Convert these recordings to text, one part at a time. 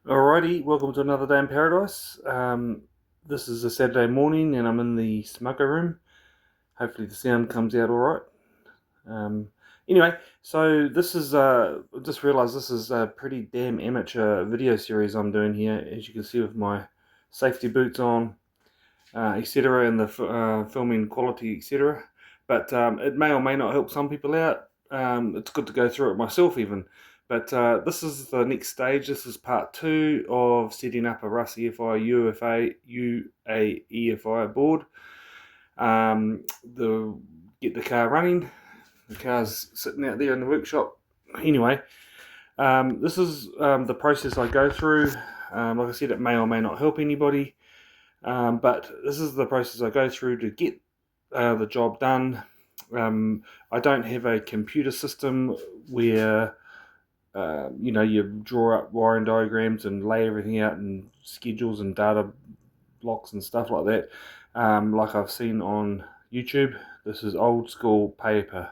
Alrighty, welcome to another day in paradise. This is a Saturday morning and I'm in the smoker room. Hopefully the sound comes out alright. Um, anyway, so this is, just realised this is a pretty damn amateur video series I'm doing here, as you can see with my safety boots on, etc., and the filming quality, etc. But it may or may not help some people out. It's good to go through it myself even. But this is the next stage. This is part 2 of setting up a Rusefi uaefi board. Get the car running. The car's sitting out there in the workshop. Anyway, this is the process I go through. Like I said, it may or may not help anybody. But this is the process I go through to get the job done. I don't have a computer system where you draw up wiring diagrams and lay everything out and schedules and data blocks and stuff like that, like I've seen on YouTube. This is old school paper.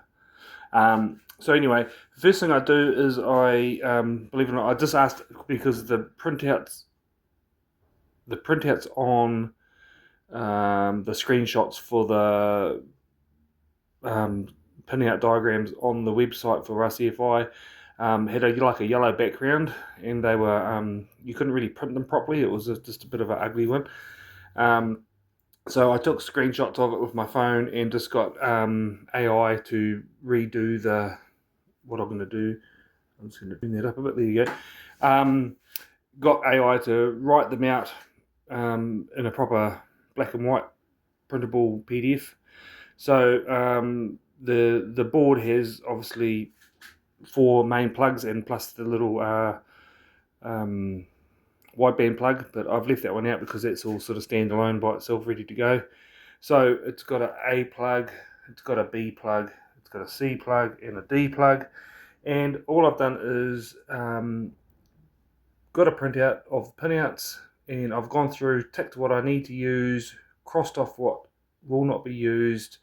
So anyway, the first thing I do is believe it or not, I just asked because the printouts on the screenshots for the Pinout diagrams on the website for Rusefi had a yellow background, and they were you couldn't really print them properly. It was just a bit of an ugly one. So I took screenshots of it with my phone and just got AI to redo what I'm going to do. I'm just going to bring that up a bit. There you go. Got AI to write them out in a proper black and white printable PDF. So the board has obviously 4 main plugs and plus the little wideband plug, but I've left that one out because it's all sort of standalone by itself, ready to go. So it's got an A plug, it's got a B plug, it's got a C plug and a D plug, and all I've done is got a printout of pinouts, and I've gone through, ticked what I need to use, crossed off what will not be used,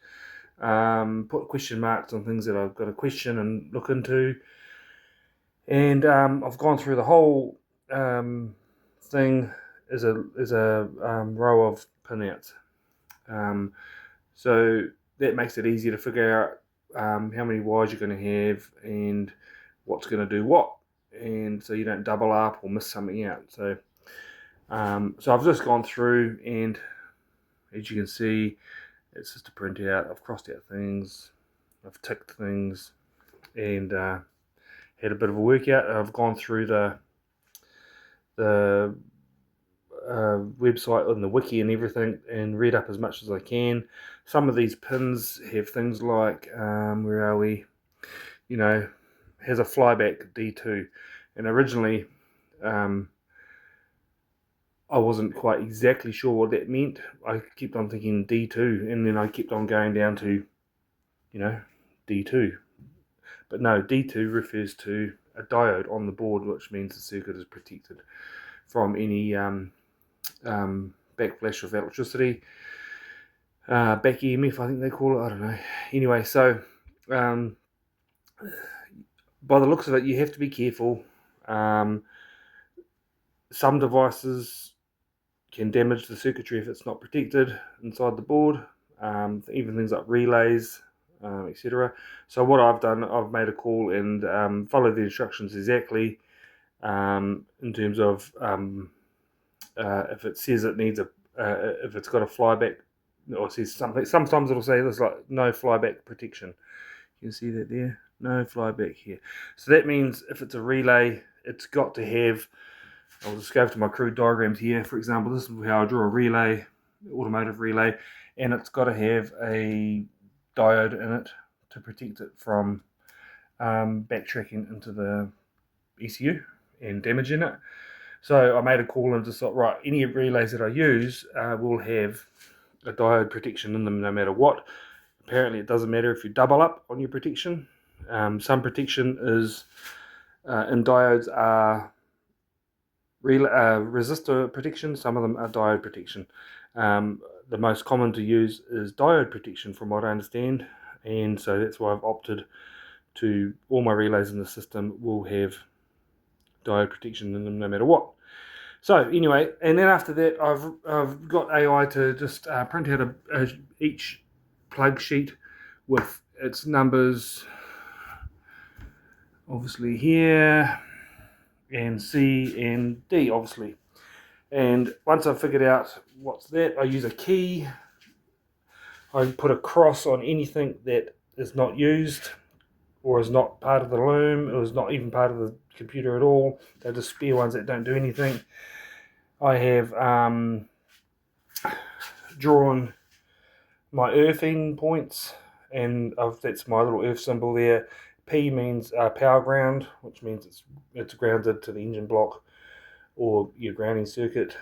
put question marks on things that I've got a question and look into, and I've gone through the whole thing as a row of pinouts. So that makes it easier to figure out how many wires you're going to have and what's going to do what, and so you don't double up or miss something out. So I've just gone through, and as you can see, it's just a printout. I've crossed out things, I've ticked things, and had a bit of a workout. I've gone through the website and the wiki and everything and read up as much as I can. Some of these pins have things like, where are we? Has a flyback D2, and originally I wasn't quite exactly sure what that meant. I kept on thinking D2, and then I kept on going down to, D2. But no, D2 refers to a diode on the board, which means the circuit is protected from any backflash of electricity. Back EMF, I think they call it, I don't know. Anyway, so by the looks of it, you have to be careful. Some devices can damage the circuitry if it's not protected inside the board, even things like relays, etc. So what I've done, I've made a call and followed the instructions exactly, in terms of if it says it needs if it's got a flyback, or says something. Sometimes it'll say there's like no flyback protection. You can see that there, no flyback here. So that means if it's a relay, it's got to have, I'll just go to my crude diagrams here. For example, this is how I draw a relay, automotive relay, and it's got to have a diode in it to protect it from backtracking into the ECU and damaging it. So I made a call and just thought, right, any relays that I use will have a diode protection in them no matter what. Apparently it doesn't matter if you double up on your protection. Some protection is in diodes are resistor protection, some of them are diode protection. The most common to use is diode protection from what I understand, and so that's why I've opted to, all my relays in the system will have diode protection in them no matter what. So anyway, and then after that, I've got AI to just print out each plug sheet with its numbers, obviously here, and C and D, obviously. And once I've figured out what's that, I use a key. I put a cross on anything that is not used or is not part of the loom, or is not even part of the computer at all. They're just spare ones that don't do anything. I have drawn my earthing points, and that's my little earth symbol there. P means power ground, which means it's grounded to the engine block or your grounding circuit.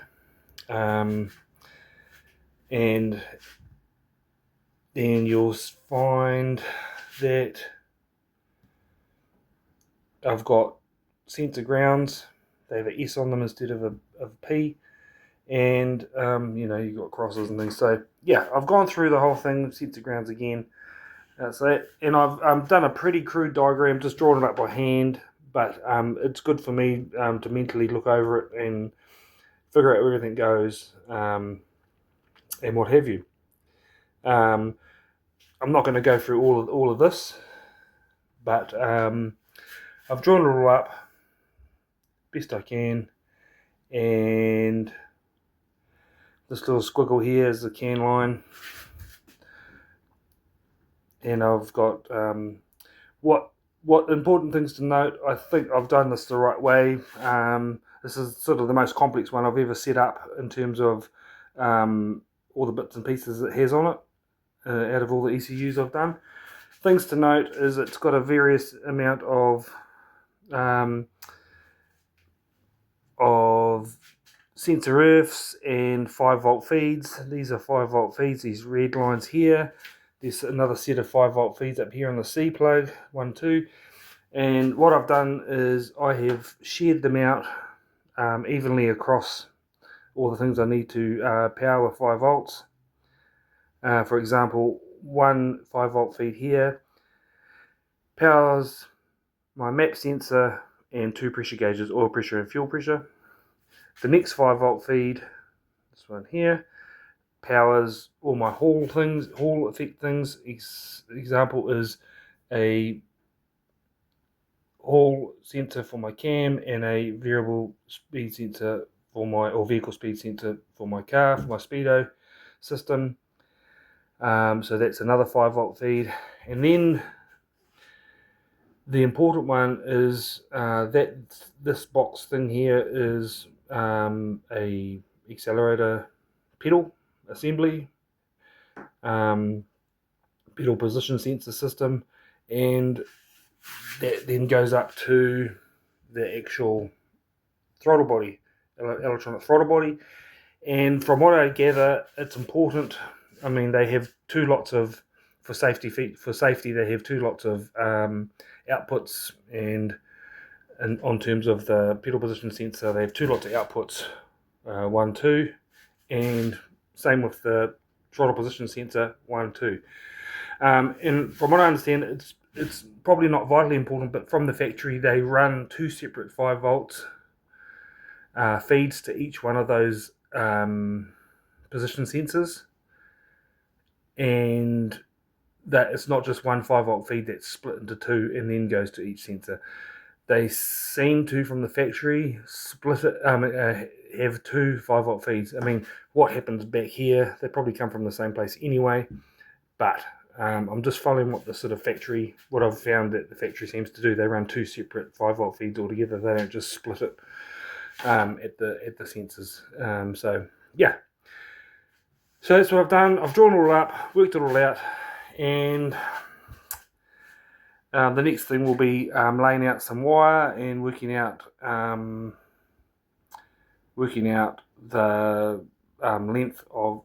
And then you'll find that I've got sensor grounds. They have an S on them instead of a P. And you've got crosses and things. So yeah, I've gone through the whole thing, sensor grounds again. And I've done a pretty crude diagram, just drawn it up by hand, but it's good for me to mentally look over it and figure out where everything goes, and what have you. I'm not going to go through all of this, but I've drawn it all up best I can, and this little squiggle here is the can line, and I've got what important things to note. I think I've done this the right way. This is sort of the most complex one I've ever set up in terms of all the bits and pieces it has on it, out of all the ECUs I've done. Things to note is it's got a various amount of sensor earths and 5-volt feeds. These are 5-volt feeds, these red lines here. There's another set of 5-volt feeds up here on the C plug, 1, 2. And what I've done is I have shared them out evenly across all the things I need to power with 5 volts. For example, one 5-volt feed here powers my map sensor and 2 pressure gauges, oil pressure and fuel pressure. The next 5-volt feed, this one here, powers all my Hall effect things. Example is a Hall sensor for my cam and a variable speed sensor or vehicle speed sensor for my car, for my speedo system. So that's another 5-volt feed. And then the important one is that this box thing here is a accelerator pedal assembly, pedal position sensor system, and that then goes up to the actual throttle body, electronic throttle body. And from what I gather, it's important. I mean, they have two lots of, for safety, they have two lots of outputs, and on terms of the pedal position sensor, they have two lots of outputs, 1, 2, and same with the throttle position sensor, 1, 2. And from what I understand, it's probably not vitally important, but from the factory they run 2 separate 5 volts feeds to each one of those position sensors, and that it's not just one 5-volt feed that's split into 2 and then goes to each sensor. They seem to, from the factory, split it, have 2 5-volt feeds. I mean, what happens back here, they probably come from the same place anyway, but I'm just following what the sort of factory, what I've found that the factory seems to do. They run 2 separate 5-volt feeds altogether. They don't just split it at the sensors. So yeah, so that's what I've done. I've drawn it all up, worked it all out, and the next thing will be laying out some wire and working out the length of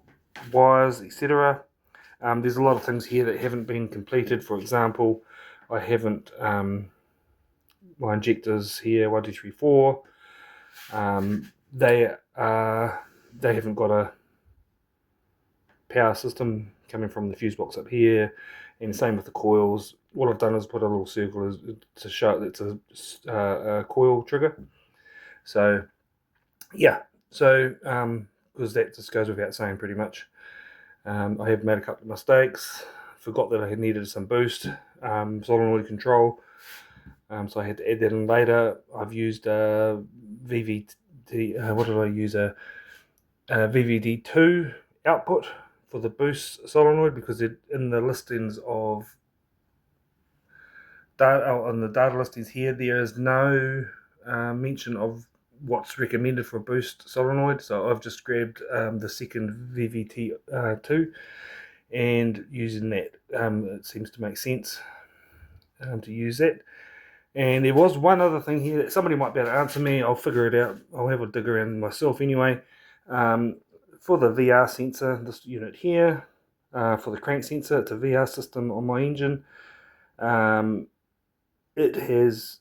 wires, etc. There's a lot of things here that haven't been completed. For example, I haven't my injectors here, 1, 2, 3, 4. They haven't got a power system coming from the fuse box up here, and same with the coils. What I've done is put a little circle to show that it's a coil trigger. So yeah, so because that just goes without saying pretty much. I have made a couple of mistakes. Forgot that I had needed some boost, solenoid control. So I had to add that in later. I've used VVT. What did I use? A VVD2 output for the boost solenoid, because in the listings of data, on the data listings here, there is no mention of what's recommended for a boost solenoid. So I've just grabbed the second VVT2 and using that. It seems to make sense to use that. And there was one other thing here that somebody might be able to answer me. I'll figure it out. I'll have a dig around myself anyway. For the VR sensor, this unit here, for the crank sensor, it's a VR system on my engine. It has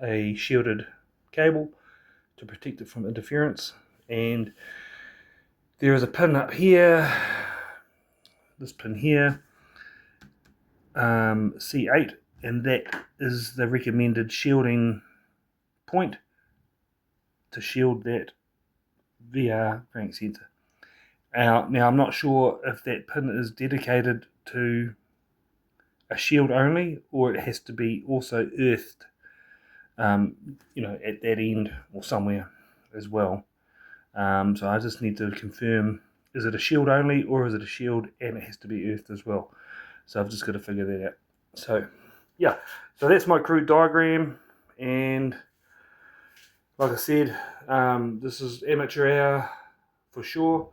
a shielded cable to protect it from interference, and there is a pin up here, this pin here, C8, and that is the recommended shielding point to shield that VR crank sensor. Now I'm not sure if that pin is dedicated to a shield only, or it has to be also earthed, at that end or somewhere as well. So I just need to confirm, is it a shield only, or is it a shield and it has to be earthed as well? So I've just got to figure that out. So yeah, so that's my crude diagram, and like I said, this is amateur hour for sure,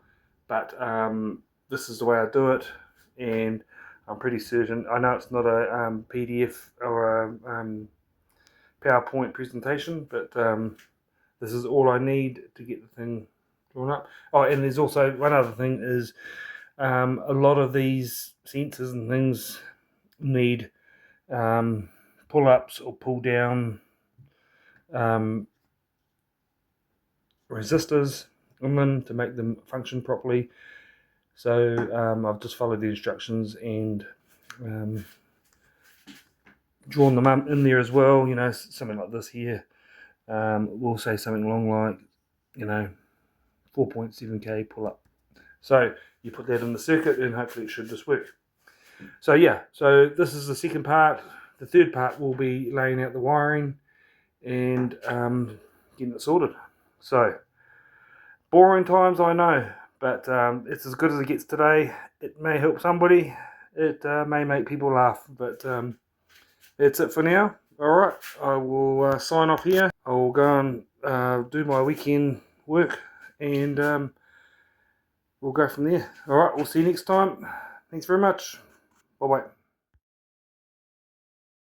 but this is the way I do it, and I'm pretty certain. I know it's not a PDF or a PowerPoint presentation, but this is all I need to get the thing drawn up. Oh, and there's also one other thing is a lot of these sensors and things need pull-ups or pull-down resistors on them to make them function properly. So I've just followed the instructions and drawn them up in there as well. Something like this here. We'll say something along like, 4.7k pull-up. So you put that in the circuit and hopefully it should just work. So yeah, so this is the second part. The third part will be laying out the wiring and getting it sorted. So boring times, I know, but it's as good as it gets today. It may help somebody. It may make people laugh, but that's it for now. Alright, I will sign off here. I will go and do my weekend work, and we'll go from there. Alright, we'll see you next time. Thanks very much. Bye-bye.